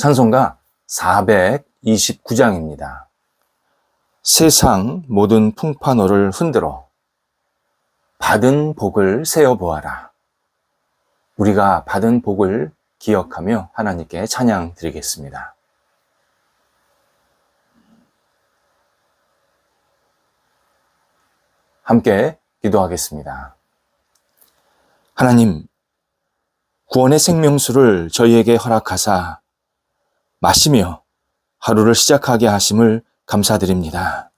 찬송가 429장입니다. 세상 모든 풍파노를 흔들어 받은 복을 세어보아라. 우리가 받은 복을 기억하며 하나님께 찬양 드리겠습니다. 함께 기도하겠습니다. 하나님, 구원의 생명수를 저희에게 허락하사 마시며 하루를 시작하게 하심을 감사드립니다.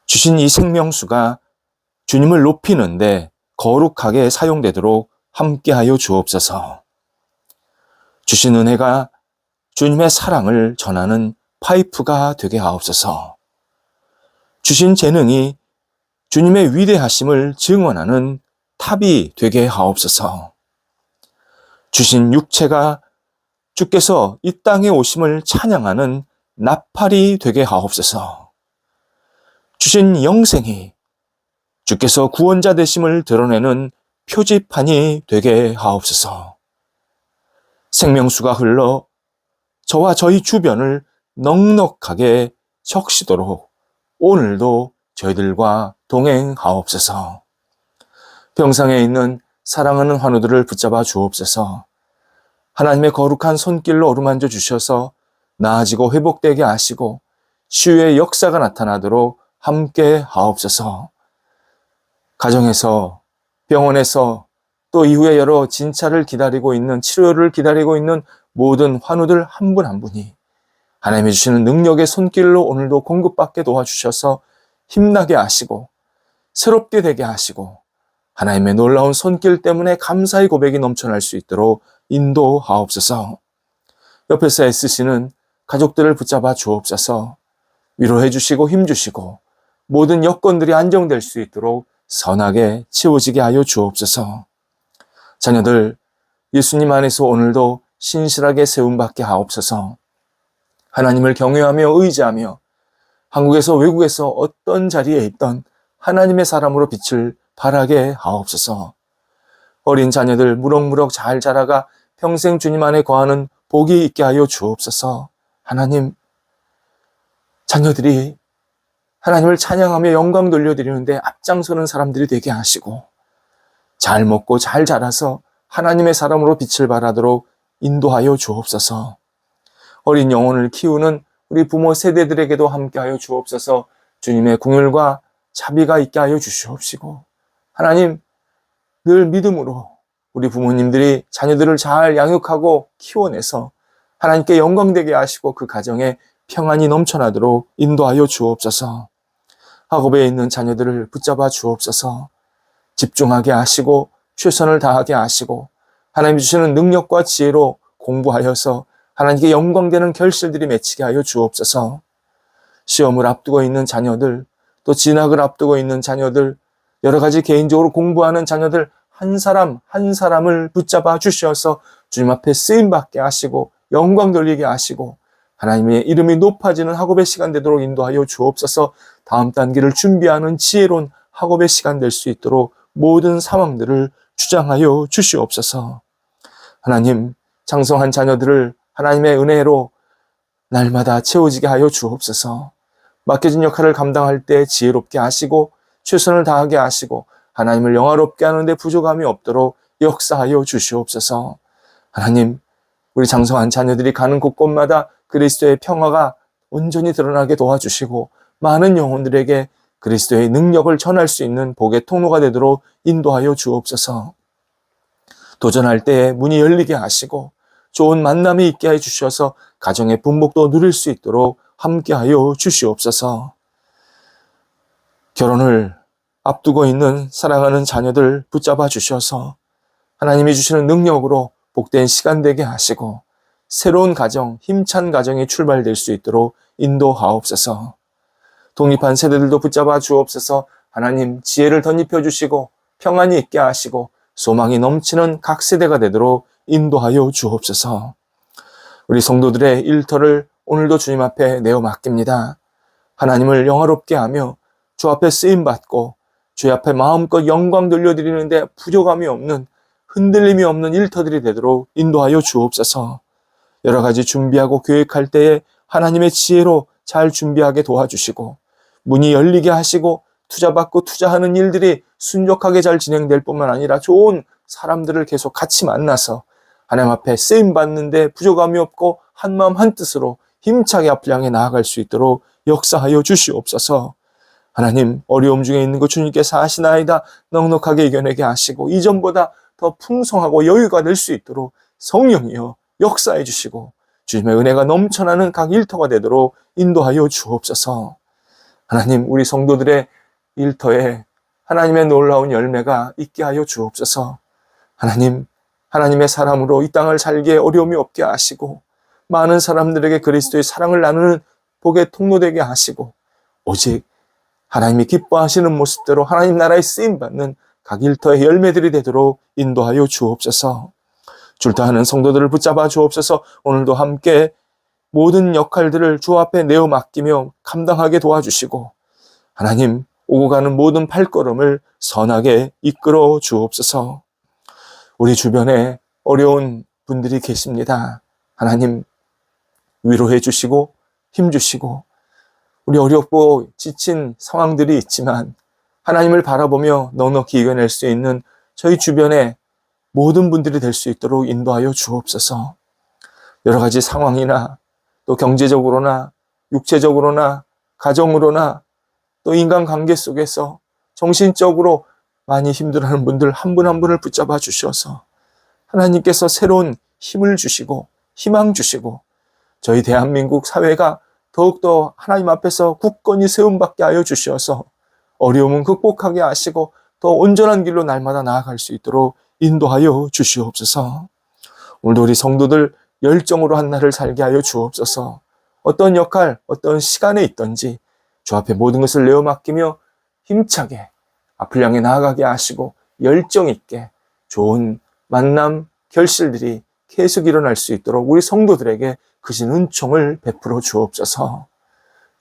주신 이 생명수가 주님을 높이는데 거룩하게 사용되도록 함께하여 주옵소서. 주신 은혜가 주님의 사랑을 전하는 파이프가 되게 하옵소서. 주신 재능이 주님의 위대하심을 증언하는 탑이 되게 하옵소서. 주신 육체가 주께서 이 땅에 오심을 찬양하는 나팔이 되게 하옵소서. 주신 영생이 주께서 구원자 되심을 드러내는 표지판이 되게 하옵소서. 생명수가 흘러 저와 저희 주변을 넉넉하게 적시도록 오늘도 저희들과 동행하옵소서. 병상에 있는 사랑하는 환우들을 붙잡아 주옵소서. 하나님의 거룩한 손길로 어루만져 주셔서 나아지고 회복되게 하시고 치유의 역사가 나타나도록 함께 하옵소서. 가정에서, 병원에서, 또 이후에 여러 진찰을 기다리고 있는, 치료를 기다리고 있는 모든 환우들 한 분 한 분이 하나님이 주시는 능력의 손길로 오늘도 공급받게 도와주셔서 힘나게 하시고 새롭게 되게 하시고 하나님의 놀라운 손길 때문에 감사의 고백이 넘쳐날 수 있도록 인도하옵소서. 옆에서 애쓰시는 가족들을 붙잡아 주옵소서. 위로해 주시고 힘 주시고 모든 여건들이 안정될 수 있도록 선하게 채워지게 하여 주옵소서. 자녀들 예수님 안에서 오늘도 신실하게 세움받게 하옵소서. 하나님을 경외하며 의지하며 한국에서 외국에서 어떤 자리에 있던 하나님의 사람으로 빛을 발하게 하옵소서. 어린 자녀들 무럭무럭 잘 자라가 평생 주님 안에 거하는 복이 있게 하여 주옵소서. 하나님, 자녀들이 하나님을 찬양하며 영광 돌려드리는데 앞장서는 사람들이 되게 하시고 잘 먹고 잘 자라서 하나님의 사람으로 빛을 발하도록 인도하여 주옵소서. 어린 영혼을 키우는 우리 부모 세대들에게도 함께하여 주옵소서. 주님의 긍휼과 자비가 있게 하여 주시옵시고 하나님, 늘 믿음으로 우리 부모님들이 자녀들을 잘 양육하고 키워내서 하나님께 영광되게 하시고 그 가정에 평안이 넘쳐나도록 인도하여 주옵소서. 학업에 있는 자녀들을 붙잡아 주옵소서. 집중하게 하시고 최선을 다하게 하시고 하나님 주시는 능력과 지혜로 공부하여서 하나님께 영광되는 결실들이 맺히게 하여 주옵소서. 시험을 앞두고 있는 자녀들, 또 진학을 앞두고 있는 자녀들, 여러 가지 개인적으로 공부하는 자녀들 한 사람 한 사람을 붙잡아 주셔서 주님 앞에 쓰임받게 하시고 영광 돌리게 하시고 하나님의 이름이 높아지는 학업의 시간 되도록 인도하여 주옵소서. 다음 단계를 준비하는 지혜로운 학업의 시간 될 수 있도록 모든 상황들을 주장하여 주시옵소서. 하나님, 장성한 자녀들을 하나님의 은혜로 날마다 채워지게 하여 주옵소서. 맡겨진 역할을 감당할 때 지혜롭게 하시고 최선을 다하게 하시고 하나님을 영화롭게 하는데 부족함이 없도록 역사하여 주시옵소서. 하나님, 우리 장성한 자녀들이 가는 곳곳마다 그리스도의 평화가 온전히 드러나게 도와주시고 많은 영혼들에게 그리스도의 능력을 전할 수 있는 복의 통로가 되도록 인도하여 주옵소서. 도전할 때에 문이 열리게 하시고 좋은 만남이 있게 해 주셔서 가정의 분복도 누릴 수 있도록 함께하여 주시옵소서. 결혼을 앞두고 있는 사랑하는 자녀들 붙잡아 주셔서 하나님이 주시는 능력으로 복된 시간 되게 하시고 새로운 가정, 힘찬 가정이 출발될 수 있도록 인도하옵소서. 독립한 세대들도 붙잡아 주옵소서. 하나님, 지혜를 덧입혀 주시고 평안이 있게 하시고 소망이 넘치는 각 세대가 되도록 인도하여 주옵소서. 우리 성도들의 일터를 오늘도 주님 앞에 내어 맡깁니다. 하나님을 영화롭게 하며 주 앞에 쓰임받고 주 앞에 마음껏 영광 돌려드리는데 부족함이 없는 흔들림이 없는 일터들이 되도록 인도하여 주옵소서. 여러 가지 준비하고 계획할 때에 하나님의 지혜로 잘 준비하게 도와주시고 문이 열리게 하시고 투자받고 투자하는 일들이 순적하게 잘 진행될 뿐만 아니라 좋은 사람들을 계속 같이 만나서 하나님 앞에 쓰임받는데 부족함이 없고 한마음 한뜻으로 힘차게 앞을 향해 나아갈 수 있도록 역사하여 주시옵소서. 하나님, 어려움 중에 있는 것 주님께서 아시나이다. 넉넉하게 이겨내게 하시고 이전보다 더 풍성하고 여유가 될 수 있도록 성령이여 역사해 주시고 주님의 은혜가 넘쳐나는 각 일터가 되도록 인도하여 주옵소서. 하나님, 우리 성도들의 일터에 하나님의 놀라운 열매가 있게 하여 주옵소서. 하나님, 하나님의 사람으로 이 땅을 살기에 어려움이 없게 하시고 많은 사람들에게 그리스도의 사랑을 나누는 복의 통로되게 하시고 오직 하나님이 기뻐하시는 모습대로 하나님 나라에 쓰임받는 각 일터의 열매들이 되도록 인도하여 주옵소서. 줄다하는 성도들을 붙잡아 주옵소서. 오늘도 함께 모든 역할들을 주 앞에 내어 맡기며 감당하게 도와주시고 하나님 오고 가는 모든 발걸음을 선하게 이끌어 주옵소서. 우리 주변에 어려운 분들이 계십니다. 하나님 위로해 주시고 힘 주시고 우리 어렵고 지친 상황들이 있지만 하나님을 바라보며 넉넉히 이겨낼 수 있는 저희 주변에 모든 분들이 될 수 있도록 인도하여 주옵소서. 여러 가지 상황이나 또 경제적으로나 육체적으로나 가정으로나 또 인간관계 속에서 정신적으로 많이 힘들어하는 분들 한 분 한 분을 붙잡아 주셔서 하나님께서 새로운 힘을 주시고 희망 주시고 저희 대한민국 사회가 더욱더 하나님 앞에서 굳건히 세움받게 하여 주셔서 어려움은 극복하게 하시고 더 온전한 길로 날마다 나아갈 수 있도록 인도하여 주시옵소서. 오늘도 우리 성도들 열정으로 한 날을 살게 하여 주옵소서. 어떤 역할, 어떤 시간에 있든지 주 앞에 모든 것을 내어 맡기며 힘차게 앞을 향해 나아가게 하시고 열정 있게 좋은 만남, 결실들이 계속 일어날 수 있도록 우리 성도들에게 크신 은총을 베풀어 주옵소서.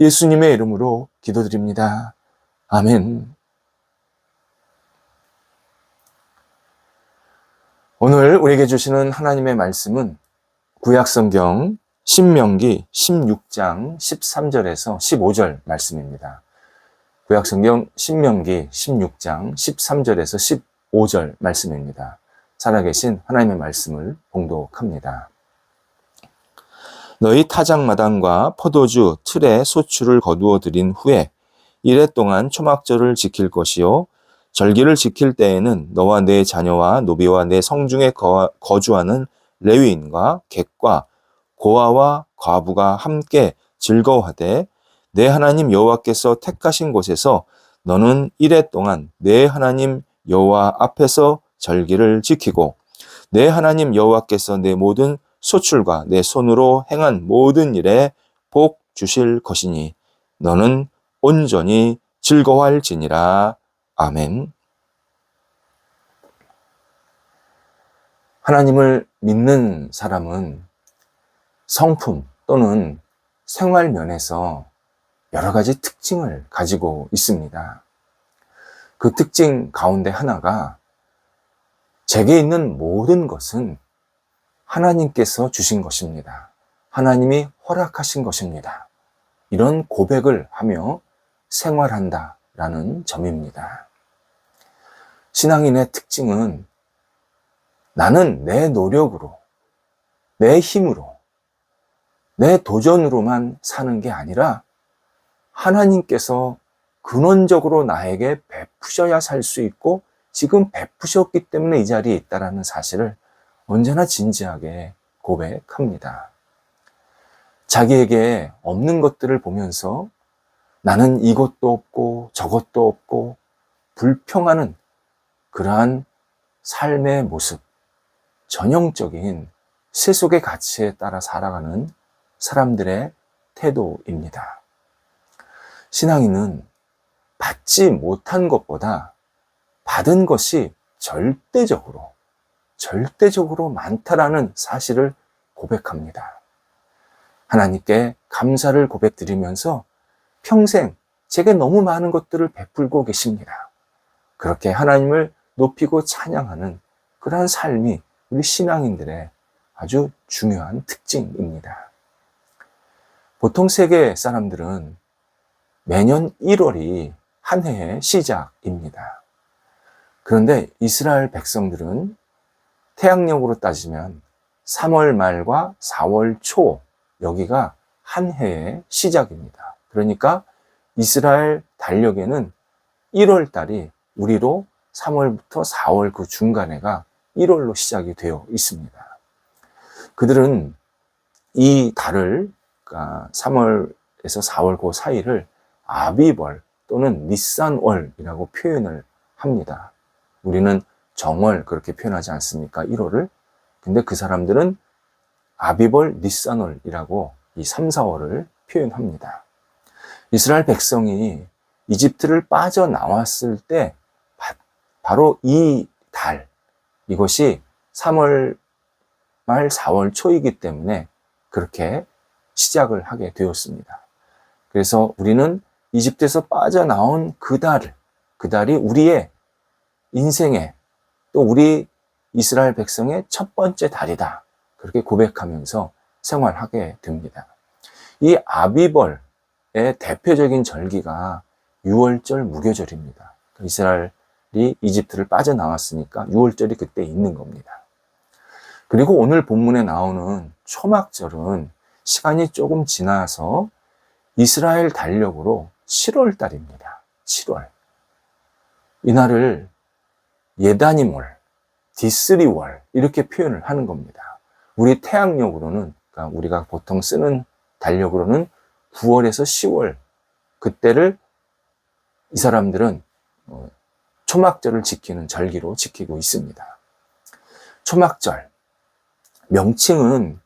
예수님의 이름으로 기도드립니다. 아멘. 오늘 우리에게 주시는 하나님의 말씀은 구약성경 신명기 16장 13절에서 15절 말씀입니다. 구약성경 신명기 16장 13절에서 15절 말씀입니다. 살아계신 하나님의 말씀을 봉독합니다. 너희 타작마당과 포도주 틀에 소출을 거두어 들인 후에 이래 동안 초막절을 지킬 것이요 절기를 지킬 때에는 너와 내 자녀와 노비와 내 성중에 거주하는 레위인과 객과 고아와 과부가 함께 즐거워하되 내 하나님 여호와께서 택하신 곳에서 너는 이래 동안 내 하나님 여호와 앞에서 절기를 지키고 내 하나님 여호와께서 내 모든 소출과 내 손으로 행한 모든 일에 복 주실 것이니 너는 온전히 즐거워할지니라. 아멘. 하나님을 믿는 사람은 성품 또는 생활 면에서 여러 가지 특징을 가지고 있습니다. 그 특징 가운데 하나가 제게 있는 모든 것은 하나님께서 주신 것입니다. 하나님이 허락하신 것입니다. 이런 고백을 하며 생활한다라는 점입니다. 신앙인의 특징은 나는 내 노력으로, 내 힘으로, 내 도전으로만 사는 게 아니라 하나님께서 근원적으로 나에게 베푸셔야 살 수 있고 지금 베푸셨기 때문에 이 자리에 있다는 사실을 언제나 진지하게 고백합니다. 자기에게 없는 것들을 보면서 나는 이것도 없고 저것도 없고 불평하는 그러한 삶의 모습, 전형적인 세속의 가치에 따라 살아가는 사람들의 태도입니다. 신앙인은 받지 못한 것보다 받은 것이 절대적으로 많다라는 사실을 고백합니다. 하나님께 감사를 고백드리면서 평생 제게 너무 많은 것들을 베풀고 계십니다. 그렇게 하나님을 높이고 찬양하는 그러한 삶이 우리 신앙인들의 아주 중요한 특징입니다. 보통 세계 사람들은 매년 1월이 한 해의 시작입니다. 그런데 이스라엘 백성들은 태양력으로 따지면 3월 말과 4월 초, 여기가 한 해의 시작입니다. 그러니까 이스라엘 달력에는 1월 달이 우리로 3월부터 4월 그 중간에가 1월로 시작이 되어 있습니다. 그들은 이 달을, 그러니까 3월에서 4월 그 사이를 아비벌 또는 니산월이라고 표현을 합니다. 우리는 정월 그렇게 표현하지 않습니까? 1월을. 근데 그 사람들은 아비벌, 니산월이라고 이 3, 4월을 표현합니다. 이스라엘 백성이 이집트를 빠져나왔을 때 바로 이 달, 이것이 3월 말 4월 초이기 때문에 그렇게 시작을 하게 되었습니다. 그래서 우리는 이집트에서 빠져나온 그 달이 우리의 인생의, 또 우리 이스라엘 백성의 첫 번째 달이다, 그렇게 고백하면서 생활하게 됩니다. 이 아비벌의 대표적인 절기가 6월절 무교절입니다. 이스라엘이 이집트를 빠져나왔으니까 6월절이 그때 있는 겁니다. 그리고 오늘 본문에 나오는 초막절은 시간이 조금 지나서 이스라엘 달력으로 7월 달입니다. 7월. 이날을 예다니몰, 디스리월 이렇게 표현을 하는 겁니다. 우리 태양력으로는, 그러니까 우리가 보통 쓰는 달력으로는 9월에서 10월, 그때를 이 사람들은 초막절을 지키는 절기로 지키고 있습니다. 초막절, 명칭은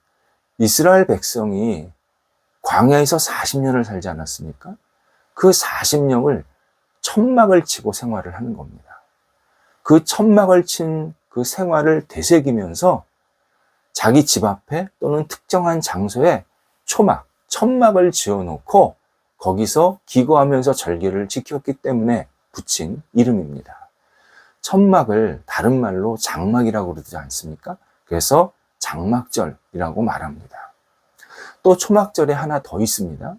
이스라엘 백성이 광야에서 40년을 살지 않았습니까? 그 40년을 천막을 치고 생활을 하는 겁니다. 그 천막을 친 그 생활을 되새기면서 자기 집 앞에 또는 특정한 장소에 천막을 지어놓고 거기서 기거하면서 절기를 지켰기 때문에 붙인 이름입니다. 천막을 다른 말로 장막이라고 그러지 않습니까? 그래서 장막절이라고 말합니다. 또 초막절에 하나 더 있습니다.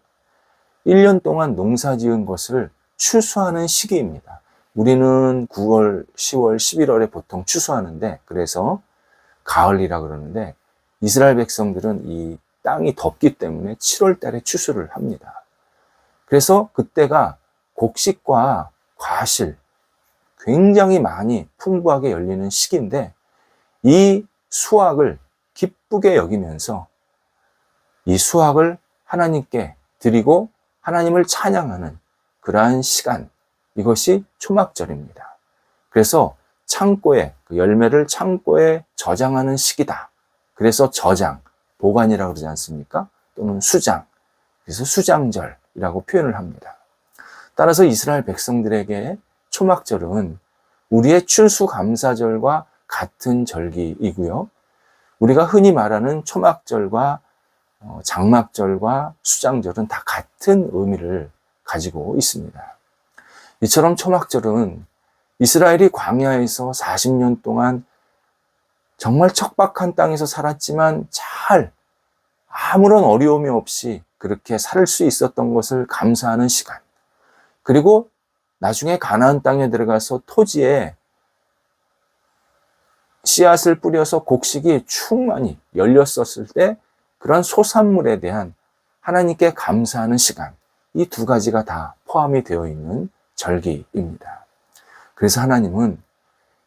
1년 동안 농사 지은 것을 추수하는 시기입니다. 우리는 9월, 10월, 11월에 보통 추수하는데, 그래서 가을이라 그러는데, 이스라엘 백성들은 이 땅이 덥기 때문에 7월 달에 추수를 합니다. 그래서 그때가 곡식과 과실 굉장히 많이 풍부하게 열리는 시기인데, 이 수확을 기쁘게 여기면서 이 수확을 하나님께 드리고 하나님을 찬양하는 그러한 시간, 이것이 초막절입니다. 그래서 창고에, 그 열매를 창고에 저장하는 시기다. 그래서 저장, 보관이라고 그러지 않습니까? 또는 수장, 그래서 수장절이라고 표현을 합니다. 따라서 이스라엘 백성들에게 초막절은 우리의 추수감사절과 같은 절기이고요. 우리가 흔히 말하는 초막절과 장막절과 수장절은 다 같은 의미를 가지고 있습니다. 이처럼 초막절은 이스라엘이 광야에서 40년 동안 정말 척박한 땅에서 살았지만 잘 아무런 어려움이 없이 그렇게 살 수 있었던 것을 감사하는 시간, 그리고 나중에 가나안 땅에 들어가서 토지에 씨앗을 뿌려서 곡식이 충만히 열렸었을 때 그런 소산물에 대한 하나님께 감사하는 시간, 이 두 가지가 다 포함이 되어 있는 절기입니다. 그래서 하나님은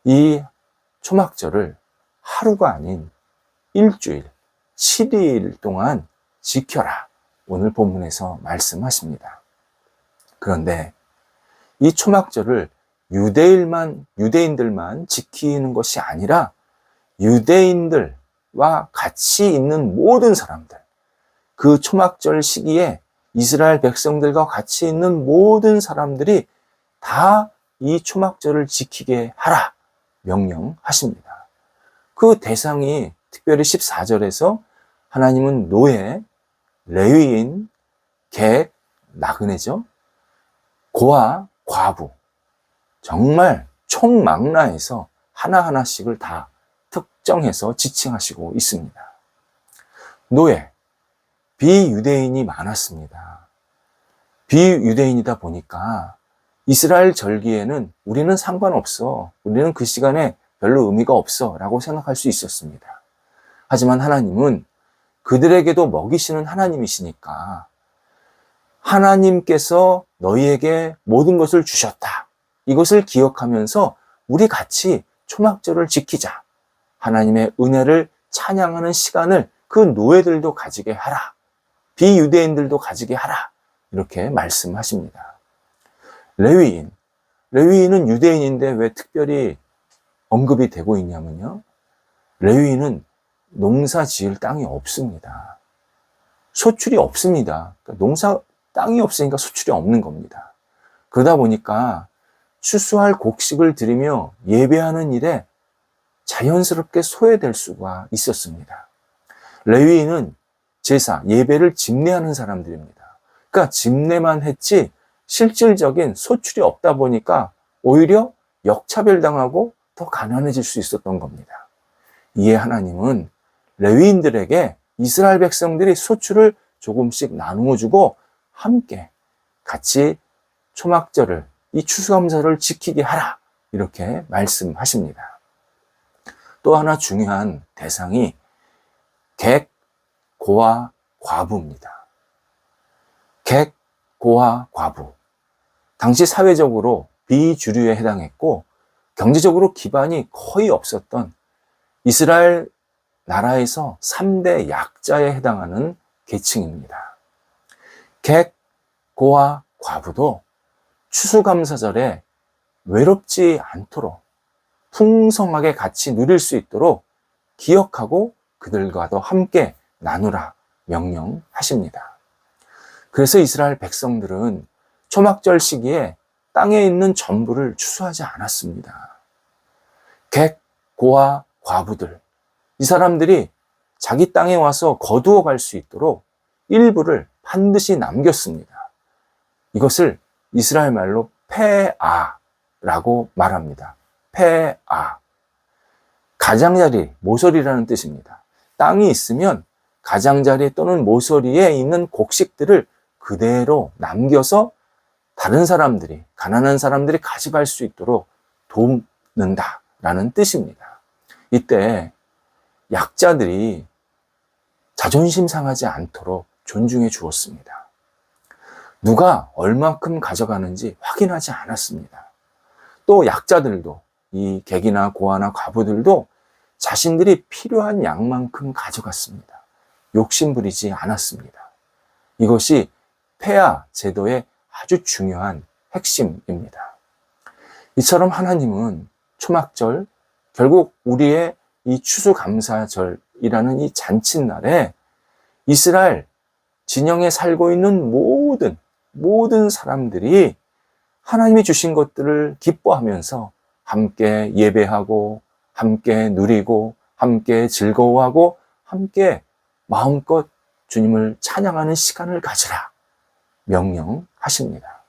이 초막절을 하루가 아닌 일주일, 7일 동안 지켜라, 오늘 본문에서 말씀하십니다. 그런데 이 초막절을 유대인들만 지키는 것이 아니라 유대인들과 같이 있는 모든 사람들, 그 초막절 시기에 이스라엘 백성들과 같이 있는 모든 사람들이 다 이 초막절을 지키게 하라 명령하십니다. 그 대상이 특별히 14절에서 하나님은 노예, 레위인, 객, 나그네죠. 고아, 과부, 정말 총망라해서 하나하나씩을 다 특정해서 지칭하시고 있습니다. 노예, 비유대인이 많았습니다. 비유대인이다 보니까 이스라엘 절기에는 우리는 상관없어, 우리는 그 시간에 별로 의미가 없어 라고 생각할 수 있었습니다. 하지만 하나님은 그들에게도 먹이시는 하나님이시니까 하나님께서 너희에게 모든 것을 주셨다, 이것을 기억하면서 우리 같이 초막절을 지키자, 하나님의 은혜를 찬양하는 시간을 그 노예들도 가지게 하라, 비유대인들도 가지게 하라, 이렇게 말씀하십니다. 레위인은 유대인인데 왜 특별히 언급이 되고 있냐면요, 레위인은 농사 지을 땅이 없습니다. 소출이 없습니다. 그러니까 땅이 없으니까 소출이 없는 겁니다. 그러다 보니까 추수할 곡식을 드리며 예배하는 일에 자연스럽게 소외될 수가 있었습니다. 레위인은 제사, 예배를 집례하는 사람들입니다. 그러니까 집례만 했지 실질적인 소출이 없다 보니까 오히려 역차별당하고 더 가난해질 수 있었던 겁니다. 이에 하나님은 레위인들에게 이스라엘 백성들이 소출을 조금씩 나누어 주고 함께 같이 초막절을, 이 추수감사를 지키게 하라, 이렇게 말씀하십니다. 또 하나 중요한 대상이 객, 고아, 과부입니다. 객, 고아, 과부. 당시 사회적으로 비주류에 해당했고 경제적으로 기반이 거의 없었던 이스라엘 나라에서 3대 약자에 해당하는 계층입니다. 객, 고아, 과부도 추수감사절에 외롭지 않도록 풍성하게 같이 누릴 수 있도록 기억하고 그들과도 함께 나누라 명령하십니다. 그래서 이스라엘 백성들은 초막절 시기에 땅에 있는 전부를 추수하지 않았습니다. 객, 고아, 과부들, 이 사람들이 자기 땅에 와서 거두어 갈 수 있도록 일부를 반드시 남겼습니다. 이것을 이스라엘 말로 페아라고 말합니다. 페아. 가장자리, 모서리라는 뜻입니다. 땅이 있으면 가장자리 또는 모서리에 있는 곡식들을 그대로 남겨서 다른 사람들이, 가난한 사람들이 가져갈 수 있도록 돕는다라는 뜻입니다. 이때 약자들이 자존심 상하지 않도록 존중해 주었습니다. 누가 얼만큼 가져가는지 확인하지 않았습니다. 또 약자들도, 이 객이나 고아나 과부들도 자신들이 필요한 양만큼 가져갔습니다. 욕심 부리지 않았습니다. 이것이 페아 제도의 아주 중요한 핵심입니다. 이처럼 하나님은 초막절, 결국 우리의 이 추수감사절이라는 이 잔칫날에 이스라엘 진영에 살고 있는 모든 사람들이 하나님이 주신 것들을 기뻐하면서 함께 예배하고, 함께 누리고, 함께 즐거워하고, 함께 마음껏 주님을 찬양하는 시간을 가지라 명령하십니다.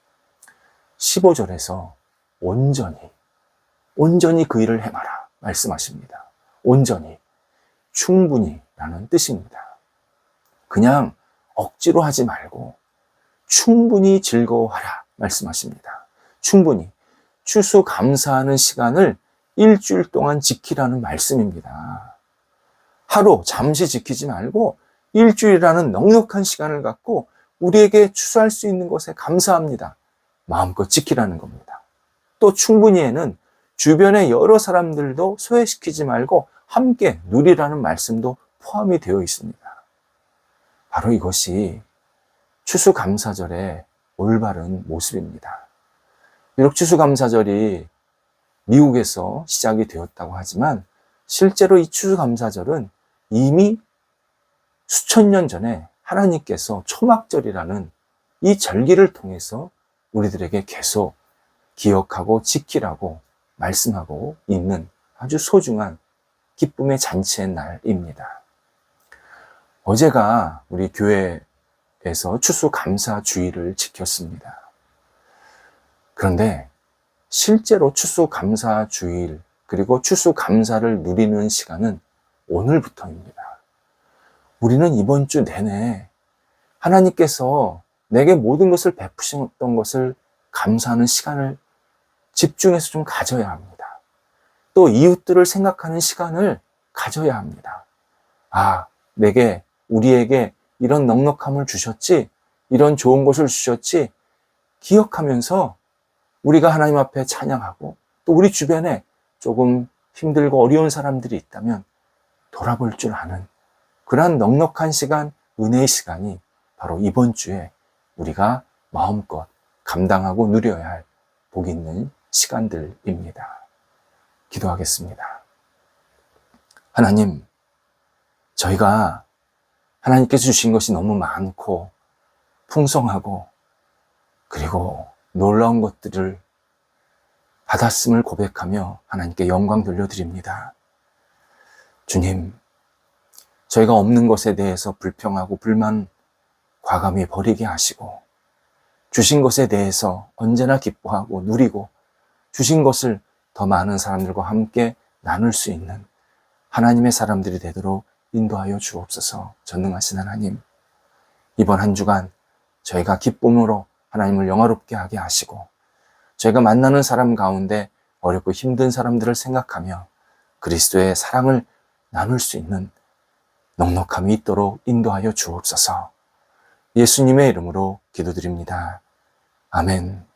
15절에서 온전히 그 일을 행하라 말씀하십니다. 온전히, 충분히 라는 뜻입니다. 그냥 억지로 하지 말고 충분히 즐거워하라 말씀하십니다. 충분히. 추수감사하는 시간을 일주일 동안 지키라는 말씀입니다. 하루 잠시 지키지 말고 일주일이라는 넉넉한 시간을 갖고 우리에게 추수할 수 있는 것에 감사합니다. 마음껏 지키라는 겁니다. 또 충분히에는 주변의 여러 사람들도 소외시키지 말고 함께 누리라는 말씀도 포함이 되어 있습니다. 바로 이것이 추수감사절의 올바른 모습입니다. 비록 추수감사절이 미국에서 시작이 되었다고 하지만 실제로 이 추수감사절은 이미 수천 년 전에 하나님께서 초막절이라는 이 절기를 통해서 우리들에게 계속 기억하고 지키라고 말씀하고 있는 아주 소중한 기쁨의 잔치의 날입니다. 어제가 우리 교회에서 추수감사주일을 지켰습니다. 그런데 실제로 추수감사주일 그리고 추수감사를 누리는 시간은 오늘부터입니다. 우리는 이번 주 내내 하나님께서 내게 모든 것을 베푸셨던 것을 감사하는 시간을 집중해서 좀 가져야 합니다. 또 이웃들을 생각하는 시간을 가져야 합니다. 아, 우리에게 이런 넉넉함을 주셨지, 이런 좋은 것을 주셨지, 기억하면서 우리가 하나님 앞에 찬양하고 또 우리 주변에 조금 힘들고 어려운 사람들이 있다면 돌아볼 줄 아는 그러한 넉넉한 시간, 은혜의 시간이 바로 이번 주에 우리가 마음껏 감당하고 누려야 할 복 있는 시간들입니다. 기도하겠습니다. 하나님, 저희가 하나님께서 주신 것이 너무 많고 풍성하고 그리고 놀라운 것들을 받았음을 고백하며 하나님께 영광 돌려드립니다. 주님, 저희가 없는 것에 대해서 불평하고 불만 과감히 버리게 하시고 주신 것에 대해서 언제나 기뻐하고 누리고 주신 것을 더 많은 사람들과 함께 나눌 수 있는 하나님의 사람들이 되도록 인도하여 주옵소서. 전능하신 하나님, 이번 한 주간 저희가 기쁨으로 하나님을 영화롭게 하게 하시고 저희가 만나는 사람 가운데 어렵고 힘든 사람들을 생각하며 그리스도의 사랑을 나눌 수 있는 넉넉함이 있도록 인도하여 주옵소서. 예수님의 이름으로 기도드립니다. 아멘.